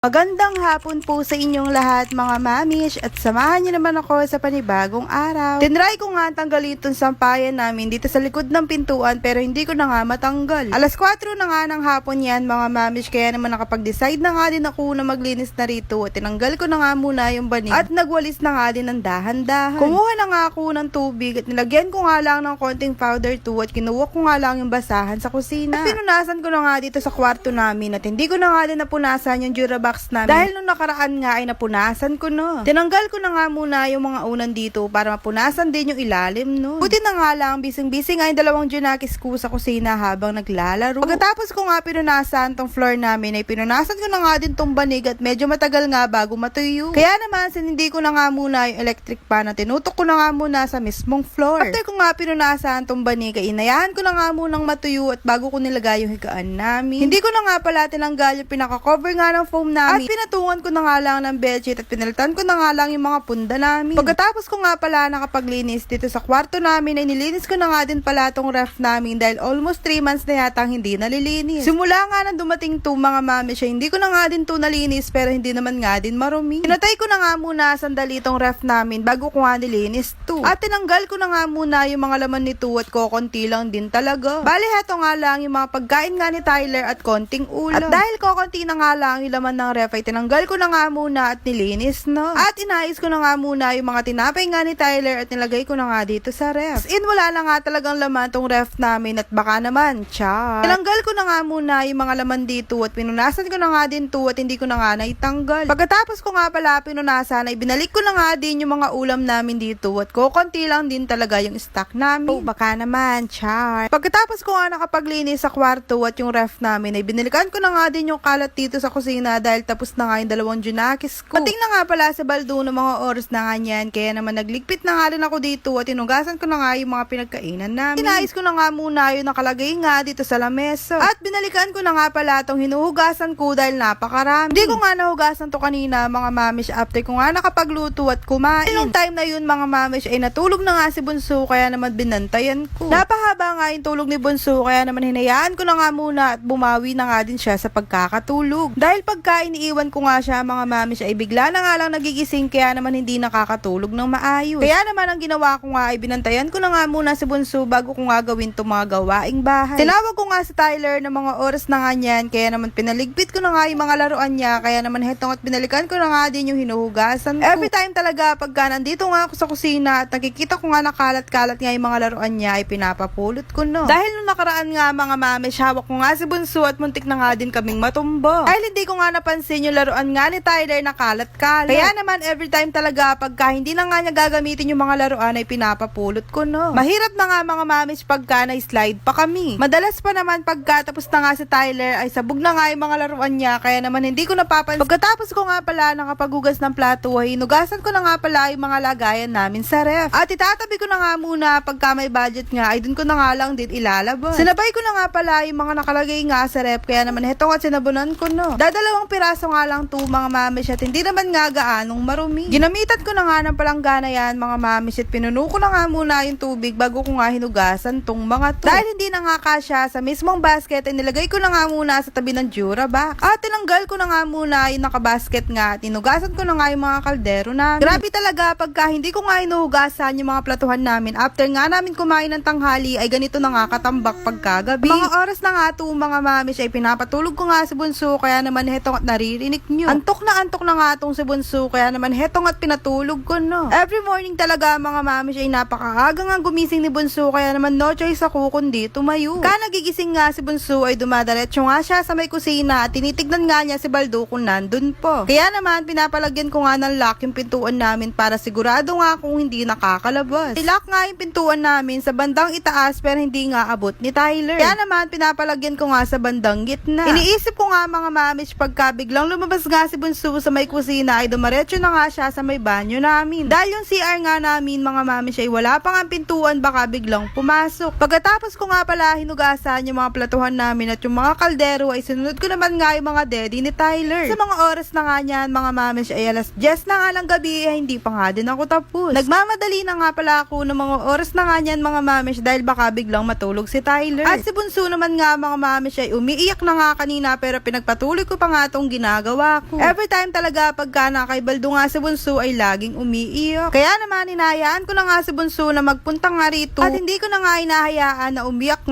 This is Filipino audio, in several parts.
Magandang hapon po sa inyong lahat mga mamish at samahan niyo naman ako sa panibagong araw. Tinry ko nga tanggalin itong sampayan namin dito sa likod ng pintuan pero hindi ko na nga matanggal. Alas 4 na nga ng hapon yan mga mamish kaya naman nakapag-decide na nga din ako na maglinis na rito at tinanggal ko na nga muna yung banig at nagwalis na nga din ng dahan-dahan. Kumuha na nga ako ng tubig at nilagyan ko nga lang ng konting powder too at kinuha ko nga lang yung basahan sa kusina. At pinunasan ko na nga dito sa kwarto namin at hindi ko na nga din napunasan yung Durabox namin. Dahil nung nakaraan nga ay napunasan ko no. Tinanggal ko na nga muna yung mga unan dito para mapunasan din yung ilalim no. Buti na nga lang, bising-bising nga yung dalawang junakis ko sa kusina habang naglalaro. Pagkatapos ko nga pinunasan tong floor namin ay pinunasan ko na nga din tong banig at medyo matagal nga bago matuyo. Kaya naman hindi ko na nga muna yung electric pan na tinutok ko na nga muna sa mismong floor. After ko nga pinunasan tong banig ay inayahan ko na nga munang matuyo at bago ko nilagay yung higaan namin. Hindi ko na nga pala tinanggal yung pinaka-cover nga ng foam namin. At pinatungan ko na nga lang ng bedsheet at pinalitan ko na nga lang yung mga punda namin. Pagkatapos ko nga pala nakapaglinis dito sa kwarto namin ay nilinis ko na nga din pala tong ref namin dahil almost 3 months na yata hindi nalilinis. Simula nga nang dumating to mga mami siya, hindi ko na nga din to nalinis pero hindi naman nga din marumi. Pinatay ko na nga muna sandali tong ref namin bago ko nga nilinis to. At tinanggal ko na nga muna yung mga laman nito at kokonti lang din talaga. Bali heto nga lang yung mga pagkain nga ni Tyler at konting ulam. At dahil kokonti na nga lang yung laman ng ref ay tinanggal ko na nga muna at nilinis no. At inayos ko na nga muna yung mga tinapay nga ni Tyler at nilagay ko na nga dito sa ref. As in wala na nga talagang laman tong ref namin at baka naman, char. Tinanggal ko na nga muna yung mga laman dito at pinunasan ko na nga din to at hindi ko na nga naitanggal. Pagkatapos ko nga pala pinunasan ay binalik ko na nga din yung mga ulam namin dito at kokonti lang din talaga yung stock namin. Oh, baka naman, char. Pagkatapos ko nga nakapaglinis sa kwarto at yung ref namin ay binalikan ko na nga din yung kalat dito sa kusina dahil tapos na nga yung dalawang junakis ko. Pating na nga pala sa baldo ng mga oras na nga yan, kaya naman nagligpit na nga rin ako dito at inugasan ko na nga yung mga pinagkainan namin. Inayos ko na nga muna yung nakalagay nga dito sa lamesa. At binalikan ko na nga pala itong hinuhugasan ko dahil napakarami. Hindi ko nga nahugasan to kanina mga mamish after ko nga nakapagluto at kumain. Nung time na yun mga mamish ay natulog na nga si Bunso kaya naman binantayan ko. Napahaba nga yung tulog ni Bunso kaya naman hinayaan ko na nga muna at bumawi na nga din siya sa pagkakatulog. Dahil pagka iniiwan ko nga siya mga mami siya ay bigla na nga lang nagigising kaya naman hindi nakakatulog ng maayos. Kaya naman ang ginawa ko nga ay binantayan ko na nga muna si Bunso bago ko nga gawin itong mga gawaing bahay. Tinawag ko nga si Tyler ng mga oras na nga niyan kaya naman pinaligpit ko na nga yung mga laruan niya kaya naman hetong at binalikan ko na nga din yung hinuhugasan ko. Every time talaga pagka nandito nga ako sa kusina at nakikita ko nga nakalat-kalat nga yung mga laruan niya ay pinapapulot ko no. Dahil nung nakaraan nga mga mami hawak ko nga si Bunso at muntik na nga din kaming matumba. Dahil hindi ko nga napansin yung laruan nga ni Tyler na kalat-kalat. Kaya naman every time talaga pagka hindi na nga niya gagamitin yung mga laruan ay pinapapulot ko no. Mahirap na nga mga mamis pagka na-slide pa kami. Madalas pa naman pagka tapos na nga si Tyler ay sabog na nga yung mga laruan niya kaya naman hindi ko napapansin. Pagkatapos ko nga pala nakapaghugas ng plato ay hinugasan ko na nga pala yung mga lagayan namin sa ref. At itatabi ko na nga muna pagka may budget nga ay dun ko na nga lang din ilalabas. Sinabay ko na nga pala yung mga nakalagay nga sa ref kaya naman heto at sinabunan ko no. Dadalawang piraso nga lang to mga mamish at hindi naman nga gaanong marumi. Ginamitan ko na nga ng palanggana yan mga mamish at pinuno ko na nga muna yung tubig bago ko nga hinugasan tong mga to. Dahil hindi na nga kasya sa mismong basket ay nilagay ko na nga muna sa tabi ng Durabox. At tinanggal ko na nga muna yung nakabasket nga at hinugasan ko na nga yung mga kaldero namin. Grabe talaga pagka hindi ko nga hinuhugasan yung mga platuhan namin after nga namin kumain ng tanghali ay ganito na nga katambak pagkagabi. Mga oras na nga to mga mamish ay pinapatulog ko nga si Bunso kaya naman hetong at naririnig nyo. Antok na nga tong si Bunso kaya naman hetong at pinatulog ko no. Every morning talaga mga mamish ay napakaaga nga gumising ni Bunso kaya naman no choice ako kundi tumayo. Kaya nagigising nga si Bunso ay dumadaretso nga siya sa may kusina at tinitignan nga niya si Baldo kung nandun po. Kaya naman pinapalagyan ko nga ng lock yung pintuan namin para sigurado nga kung hindi nakakalabas. Ilock nga yung pintuan namin sa bandang itaas pero hindi nga abot ni Tyler. Kaya naman pinapalagyan ko nga sa bandang gitna. Iniisip ko nga mga mamish pagka biglang lumabas nga si Bunso sa may kusina ay dumaretso na nga siya sa may banyo namin. Dahil yung CR nga namin mga mamish ay wala pa nga pintuan baka biglang pumasok. Pagkatapos ko nga pala hinugasan yung mga platuhan namin at yung mga kaldero ay sunod ko naman nga yung mga daddy ni Tyler. Sa mga oras na nga niyan mga mamish ay alas 10 na nga lang gabi ay hindi pa nga din ako tapos. Nagmamadali na nga pala ako ng mga oras na nga niyan mga mamish dahil baka biglang matulog si Tyler. At si Bunso naman nga mga mamish ay umiiyak na nga kanina pero pinagpatuloy ko pa nga tong ginagawa ko. Every time talaga pagka nakaibaldo nga si Bunso ay laging umiiyak. Kaya naman hinahayaan ko na nga si Bunso na magpunta nga rito at hindi ko na nga hinahayaan na umiyak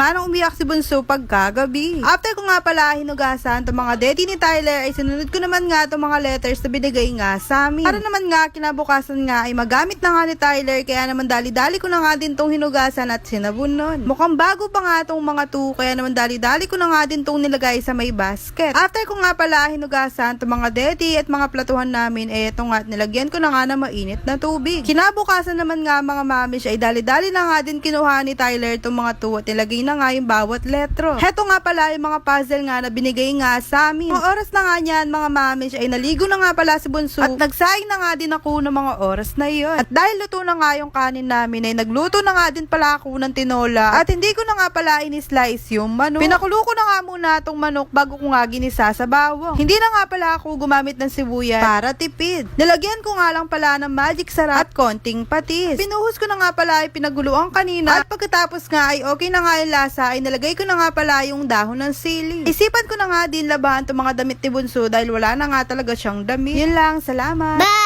si Bunso pagkagabi. After ko nga pala hinugasan itong mga daddy ni Tyler ay sinunod ko naman nga itong mga letters na binigay nga sa amin. Para naman nga kinabukasan nga ay magamit na nga ni Tyler kaya naman dali-dali ko na nga din tong hinugasan at sinabon nun. Mukhang bago pa nga itong mga to kaya naman dali-dali ko na nga din tong nilagay sa may basket. After ko nga pala hinugasan itong mga daddy at mga platuhan namin eto nga at nilagyan ko na nga na mainit na tubig. Kinabukasan naman nga mga mamish ay dali-dali na nga din kinuha ni Tyler itong mga to at nilagay na nga yung bawat letro. Heto nga pala yung mga puzzle nga na binigay nga sa amin. Mga oras na nga niyan mga mamish ay naligo na nga pala si Bunso at nagsaing na nga din ako ng mga oras na yun. At dahil luto na nga yung kanin namin ay nagluto na nga din pala ako ng tinola at hindi ko na nga pala in-slice yung manok. Pinakulo ko na nga muna itong manok bago ko nga ginisa sa bawang. Hindi na nga pala ako gumamit ng sibuyas para tipid. Nilagyan ko nga lang pala ng magic sarap at konting patis. Pinuhos ko na nga pala ay pinaguluan kanina at pagkatapos nga ay okay na nga yung lasa ay nalagay ko na nga pala yung dahon ng sili. Isipan ko na nga din labahan itong mga damit ni Bunso dahil wala na nga talaga siyang damit. Yun lang, salamat! Bye!